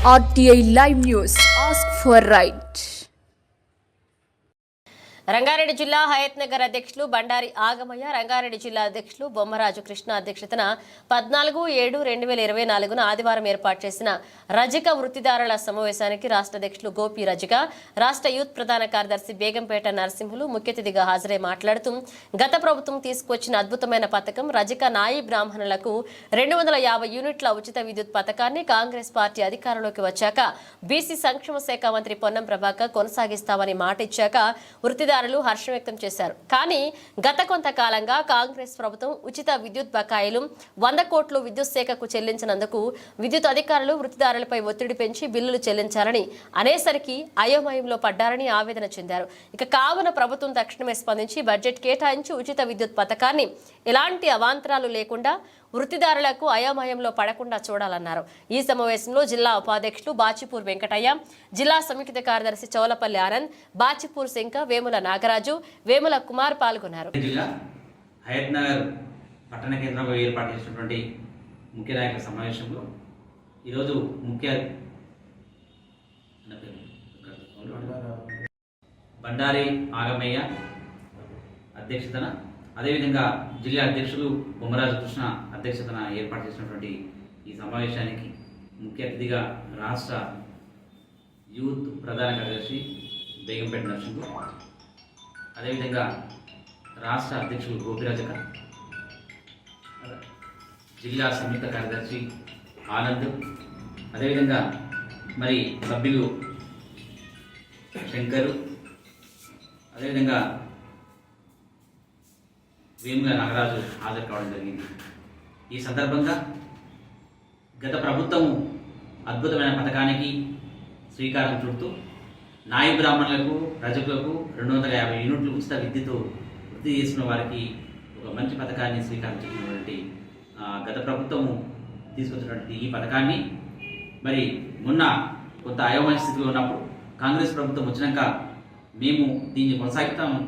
RTI Live News. Ask for right. Rangareddy జిల్లా హయత్ నగర్ అధ్యక్షులు బండారి ఆగమయ్య, రంగారెడ్డి జిల్లా అధ్యక్షులు బొమ్మరాజు కృష్ణ అధ్యక్షతన 14/7/2024న ఆదివారం ఏర్పాటు చేసిన రజక వృత్తిదారుల సమావేశానికి రాష్ట్ర అధ్యక్షులు గోపి రజక, రాష్ట్ర యూత్ ప్రధాన కార్యదర్శి బేగంపేట నరసింహులు ముఖ్య అతిథిగా హాజరై మాట్లాడుతూ గత ప్రభుత్వం తీసుకొచ్చిన అద్భుతమైన పథకం రజక నాయి బ్రాహ్మణులకు 250 యూనిట్ల ఉచిత విద్యుత్ పథకాన్ని కాంగ్రెస్ పార్టీ అధికారంలోకి వచ్చాక బీసీ సంక్షేమ శాఖ మంత్రి పొన్నం ప్రభాకర్ కొనసాగిస్తామని మాట ఇచ్చాక వృత్తిదారులు హర్షం వ్యక్తం చేశారు. కానీ గత కొంతకాలంగా కాంగ్రెస్ ప్రభుత్వం ఉచిత విద్యుత్ బకాయిలు 100 కోట్లు విద్యుత్ శాఖకు చెల్లించినందుకు విద్యుత్ అధికారులు వృత్తిదారులపై ఒత్తిడి పెంచి బిల్లులు చెల్లించాలని అనేసరికి అయోమయంలో పడ్డారని ఆవేదన చెందారు. ఇక కావున ప్రభుత్వం తక్షణమే స్పందించి బడ్జెట్ కేటాయించి ఉచిత విద్యుత్ పథకాన్ని ఎలాంటి అవాంతరాలు లేకుండా వృత్తిదారులకు అయోమయంలో పడకుండా చూడాలన్నారు. ఈ సమావేశంలో జిల్లా ఉపాధ్యక్షులు బాచిపూర్ వెంకటయ్య, జిల్లా సంయుక్త కార్యదర్శి చౌలపల్లి ఆనంద్, బాచిపూర్ శంక, వేముల నాగరాజు, వేముల కుమార్ పాల్గొన్నారు. జిల్లా హయత్ నగర్ పట్టణ కేంద్రంలో ఏర్పాటు చేసినటువంటి ముఖ్య నాయకుల సమావేశంలో ఈరోజు బండారి ఆగమయ్య అధ్యక్షతన, అదేవిధంగా జిల్లా అధ్యక్షులు బొమ్మరాజు కృష్ణ అధ్యక్షతన ఏర్పాటు చేసినటువంటి ఈ సమావేశానికి ముఖ్య అతిథిగా రాష్ట్ర యూత్ ప్రధాన కార్యదర్శి బేగంపేట నరసింహులు, అదేవిధంగా రాష్ట్ర అధ్యక్షులు గోపి రజక, జిల్లా సంయుక్త కార్యదర్శి ఆనంద్, అదేవిధంగా మరి సభ్యులు శంకరు, అదేవిధంగా వేముల నాగరాజు హాజరు కావడం జరిగింది. ఈ సందర్భంగా గత ప్రభుత్వము అద్భుతమైన పథకానికి శ్రీకారం చుడుతూ నాయి బ్రాహ్మణులకు, రజకులకు 250 యూనిట్లు ఉచిత విద్యుత్ వృద్ధి చేసుకున్న వారికి ఒక మంచి పథకాన్ని శ్రీకారం చుట్టినటువంటి గత ప్రభుత్వము తీసుకొచ్చినటువంటి ఈ పథకాన్ని మరి మొన్న కొంత అయోమయ స్థితిలో ఉన్నప్పుడు కాంగ్రెస్ ప్రభుత్వం వచ్చినాక మేము దీన్ని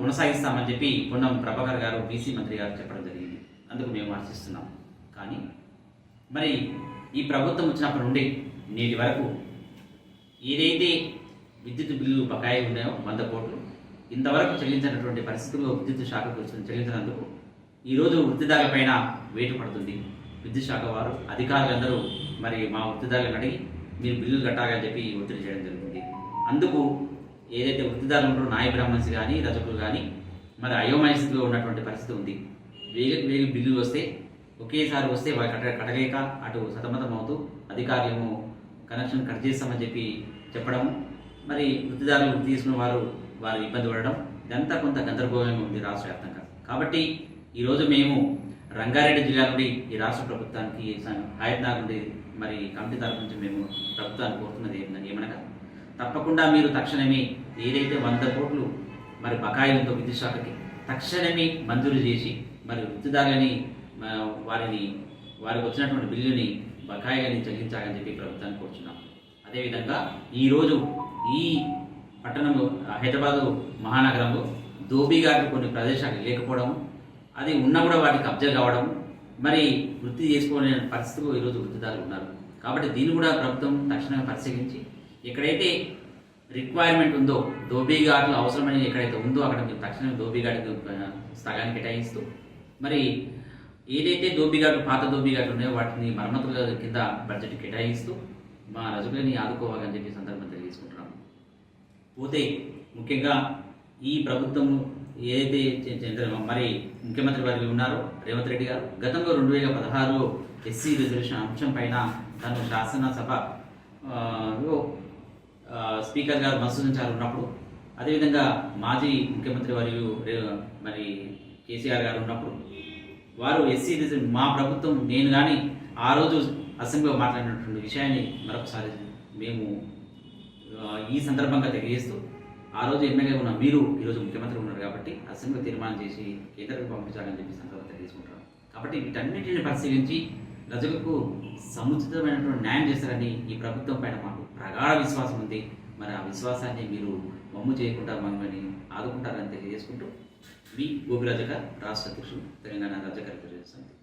కొనసాగిస్తామని చెప్పి పొన్నం ప్రభాకర్ గారు బీసీ మంత్రి గారు చెప్పడం జరిగింది. అందుకు మేము ఆశిస్తున్నాం. కానీ మరి ఈ ప్రభుత్వం వచ్చినప్పటి నుండి నేటి వరకు ఏదైతే విద్యుత్ బిల్లు బకాయి ఉన్నాయో 100 కోట్లు ఇంతవరకు చెల్లించినటువంటి పరిస్థితుల్లో విద్యుత్ శాఖకు చెల్లించినందుకు ఈరోజు వృత్తిదారులపైన వేటు పడుతుంది. విద్యుత్ శాఖ వారు అధికారులందరూ మరి మా వృత్తిదారులను అడిగి మీరు బిల్లులు కట్టాలని చెప్పి ఒత్తిడి చేయడం జరుగుతుంది. అందుకు ఏదైతే వృత్తిదారులు ఉంటారో నాయ బ్రాహ్మణ్స్ కానీ రజకులు కానీ మరి అయోమయ స్థితిలో ఉన్నటువంటి పరిస్థితి ఉంది. వేగ బిల్లులు వస్తే ఒకేసారి వస్తే వారు కట్టలేక అటు సతమతం అవుతూ అధికారులేమో కనెక్షన్ కట్ చేస్తామని చెప్పి చెప్పడము, మరి వృత్తిదారులు తీసుకున్న వారు ఇబ్బంది పడడం, ఇదంతా కొంత గందరగోళంగా ఉంది రాష్ట్ర వ్యాప్తంగా. కాబట్టి ఈరోజు మేము రంగారెడ్డి జిల్లా నుండి ఈ రాష్ట్ర ప్రభుత్వానికి హయత్ నగర్ నుండి మరి కమిటీ తరఫు నుంచి మేము ప్రభుత్వాన్ని కోరుతున్నది ఏమనగా తప్పకుండా మీరు తక్షణమే ఏదైతే 100 కోట్లు మరి బకాయిలతో విద్యుత్ శాఖకి తక్షణమే మంజూరు చేసి మరి వృత్తిదారులని వారికి వచ్చినటువంటి బిల్లుని బకాయిలని చెల్లించాలని చెప్పి ప్రభుత్వాన్ని కోరుచున్నాం. అదేవిధంగా ఈరోజు ఈ పట్టణంలో హైదరాబాదు మహానగరంలో దోబీఘాట్లు కొన్ని ప్రదేశాలు లేకపోవడం, అది ఉన్నా కూడా వాటికి కబ్జా కావడం, మరి వృత్తి చేసుకోలేని పరిస్థితుల్లో ఈరోజు వృత్తిదారులు ఉన్నారు. కాబట్టి దీన్ని కూడా ప్రభుత్వం తక్షణమే పరిశీలించి ఎక్కడైతే రిక్వైర్మెంట్ ఉందో దోబీఘాట్లు అవసరమని ఎక్కడైతే ఉందో అక్కడ మీరు తక్షణమే దోబీఘాటు స్థలాన్ని కేటాయిస్తూ మరి ఏదైతే దోబీఘాట్లు పాత దోబీఘాట్లు ఉన్నాయో వాటిని మరమ్మతుల కింద బడ్జెట్ కేటాయిస్తూ మా రజకులని ఆదుకోవాలని చెప్పి సందర్భం తెలియజేసుకుంటున్నాము. పోతే ముఖ్యంగా ఈ ప్రభుత్వం ఏదైతే మరి ముఖ్యమంత్రి వారు ఉన్నారో రేవంత్ రెడ్డి గారు గతంలో 2016లో ఎస్సీ రిజర్వేషన్ అంశం పైన తను శాసనసభలో స్పీకర్ గారు మన్సూర్ ఉన్నప్పుడు, అదేవిధంగా మాజీ ముఖ్యమంత్రి మరి కేసీఆర్ గారు ఉన్నప్పుడు వారు ఎస్సీ రిజర్వ్ మా ప్రభుత్వం నేను కానీ ఆ రోజు అసెంబ్లీలో మాట్లాడినటువంటి విషయాన్ని మరొకసారి మేము ఈ సందర్భంగా తెలియజేస్తూ ఆ రోజు ఎమ్మెల్యే ఉన్న మీరు ఈరోజు ముఖ్యమంత్రి ఉన్నారు కాబట్టి అసెంబ్లీ తీర్మానం చేసి కేంద్రానికి పంపించాలని చెప్పి సందర్భంగా తెలియజేసుకుంటారు. కాబట్టి వీటన్నిటిని పరిశీలించి రజకులకు సముచితమైనటువంటి న్యాయం చేస్తారని ఈ ప్రభుత్వం పైన మాకు ప్రగాఢ విశ్వాసం ఉంది. మరి ఆ విశ్వాసాన్ని మీరు వమ్ము చేయకుండా మమ్మల్ని ఆదుకుంటారని తెలియజేసుకుంటూ మీ గోపి రజక, రాష్ట్ర అధ్యక్షులు, తెలంగాణ రజక రిప్రజెంటేటివ్.